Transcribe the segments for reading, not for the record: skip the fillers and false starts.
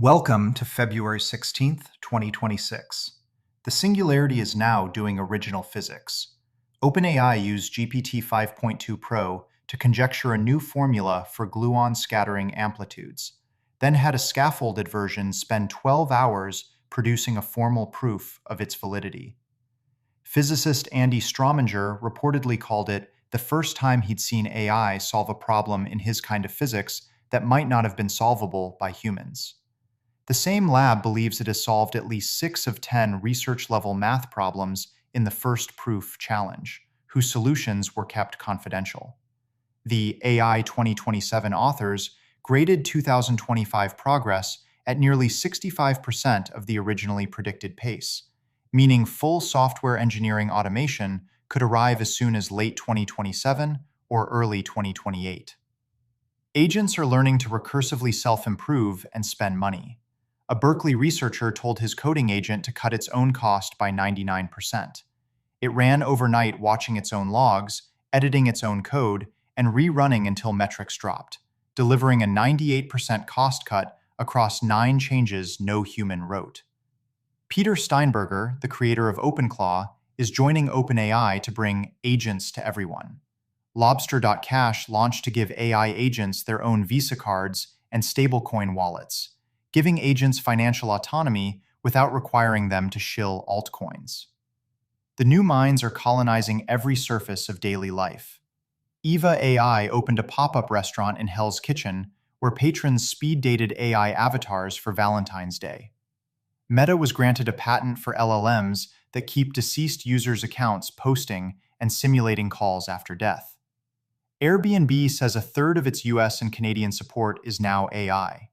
Welcome to February 16th, 2026. The Singularity is now doing original physics. OpenAI used GPT 5.2 Pro to conjecture a new formula for gluon scattering amplitudes, then had a scaffolded version spend 12 hours producing a formal proof of its validity. Physicist Andy Strominger reportedly called it the first time he'd seen AI solve a problem in his kind of physics that might not have been solvable by humans. The same lab believes it has solved at least 6 of 10 research-level math problems in the first proof challenge, whose solutions were kept confidential. The AI 2027 authors graded 2025 progress at nearly 65% of the originally predicted pace, meaning full software engineering automation could arrive as soon as late 2027 or early 2028. Agents are learning to recursively self-improve and spend money. A Berkeley researcher told his coding agent to cut its own cost by 99%. It ran overnight watching its own logs, editing its own code, and rerunning until metrics dropped, delivering a 98% cost cut across 9 changes no human wrote. Peter Steinberger, the creator of OpenClaw, is joining OpenAI to bring agents to everyone. Lobster.cash launched to give AI agents their own Visa cards and stablecoin wallets, giving agents financial autonomy without requiring them to shill altcoins. The new minds are colonizing every surface of daily life. Eva AI opened a pop-up restaurant in Hell's Kitchen where patrons speed-dated AI avatars for Valentine's Day. Meta was granted a patent for LLMs that keep deceased users' accounts posting and simulating calls after death. Airbnb says a third of its US and Canadian support is now AI.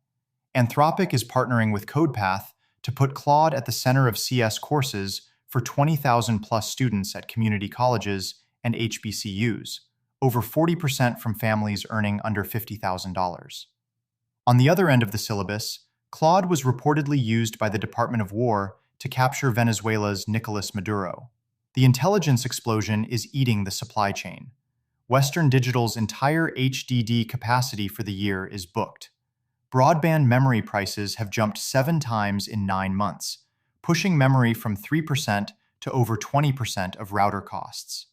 Anthropic is partnering with CodePath to put Claude at the center of CS courses for 20,000 plus students at community colleges and HBCUs, over 40% from families earning under $50,000. On the other end of the syllabus, Claude was reportedly used by the Department of War to capture Venezuela's Nicolas Maduro. The intelligence explosion is eating the supply chain. Western Digital's entire HDD capacity for the year is booked. Broadband memory prices have jumped 7 times in 9 months, pushing memory from 3% to over 20% of router costs.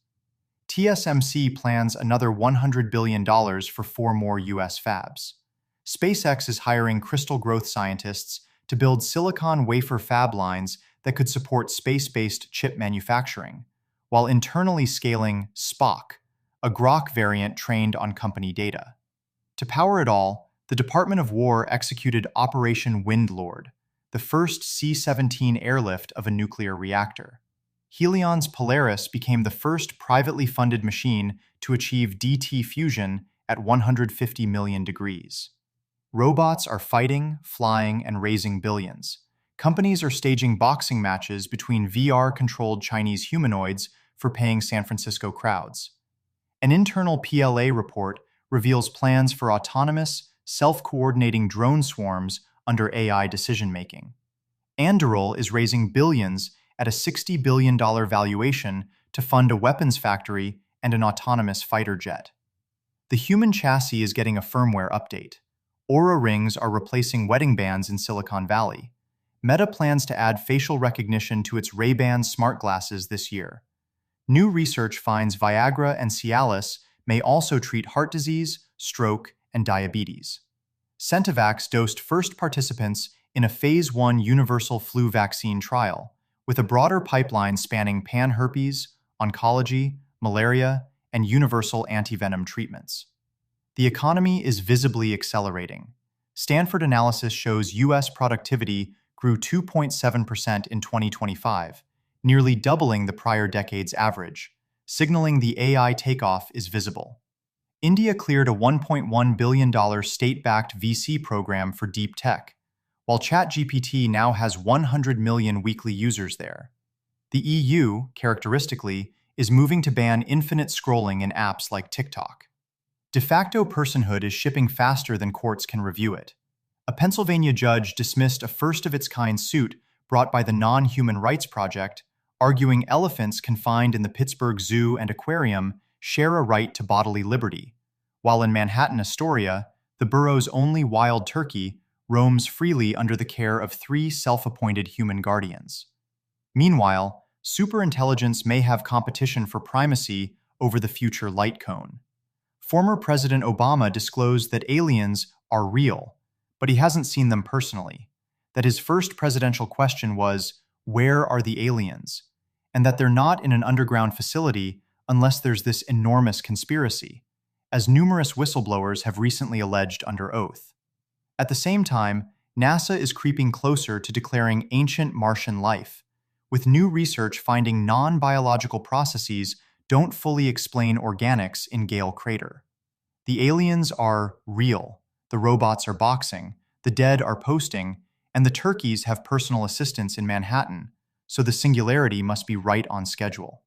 TSMC plans another $100 billion for 4 more US fabs. SpaceX is hiring crystal growth scientists to build silicon wafer fab lines that could support space-based chip manufacturing, while internally scaling Spock, a Grok variant trained on company data. To power it all, the Department of War executed Operation Windlord, the first C-17 airlift of a nuclear reactor. Helion's Polaris became the first privately funded machine to achieve DT fusion at 150 million degrees. Robots are fighting, flying, and raising billions. Companies are staging boxing matches between VR-controlled Chinese humanoids for paying San Francisco crowds. An internal PLA report reveals plans for autonomous, self-coordinating drone swarms under AI decision-making. Anduril is raising billions at a $60 billion valuation to fund a weapons factory and an autonomous fighter jet. The human chassis is getting a firmware update. Aura rings are replacing wedding bands in Silicon Valley. Meta plans to add facial recognition to its Ray-Ban smart glasses this year. New research finds Viagra and Cialis may also treat heart disease, stroke, and diabetes. Centevax dosed first participants in a Phase 1 universal flu vaccine trial, with a broader pipeline spanning pan-herpes, oncology, malaria, and universal antivenom treatments. The economy is visibly accelerating. Stanford analysis shows U.S. productivity grew 2.7% in 2025, nearly doubling the prior decade's average, signaling the AI takeoff is visible. India cleared a $1.1 billion state-backed VC program for deep tech, while ChatGPT now has 100 million weekly users there. The EU, characteristically, is moving to ban infinite scrolling in apps like TikTok. De facto personhood is shipping faster than courts can review it. A Pennsylvania judge dismissed a first-of-its-kind suit brought by the Non-Human Rights Project, arguing elephants confined in the Pittsburgh Zoo and Aquarium share a right to bodily liberty, while in Manhattan, Astoria, the borough's only wild turkey, roams freely under the care of 3 self-appointed human guardians. Meanwhile, superintelligence may have competition for primacy over the future light cone. Former President Obama disclosed that aliens are real, but he hasn't seen them personally. That his first presidential question was, "Where are the aliens?" And that they're not in an underground facility unless there's this enormous conspiracy, as numerous whistleblowers have recently alleged under oath. At the same time, NASA is creeping closer to declaring ancient Martian life, with new research finding non-biological processes don't fully explain organics in Gale Crater. The aliens are real, the robots are boxing, the dead are posting, and the turkeys have personal assistants in Manhattan, so the Singularity must be right on schedule.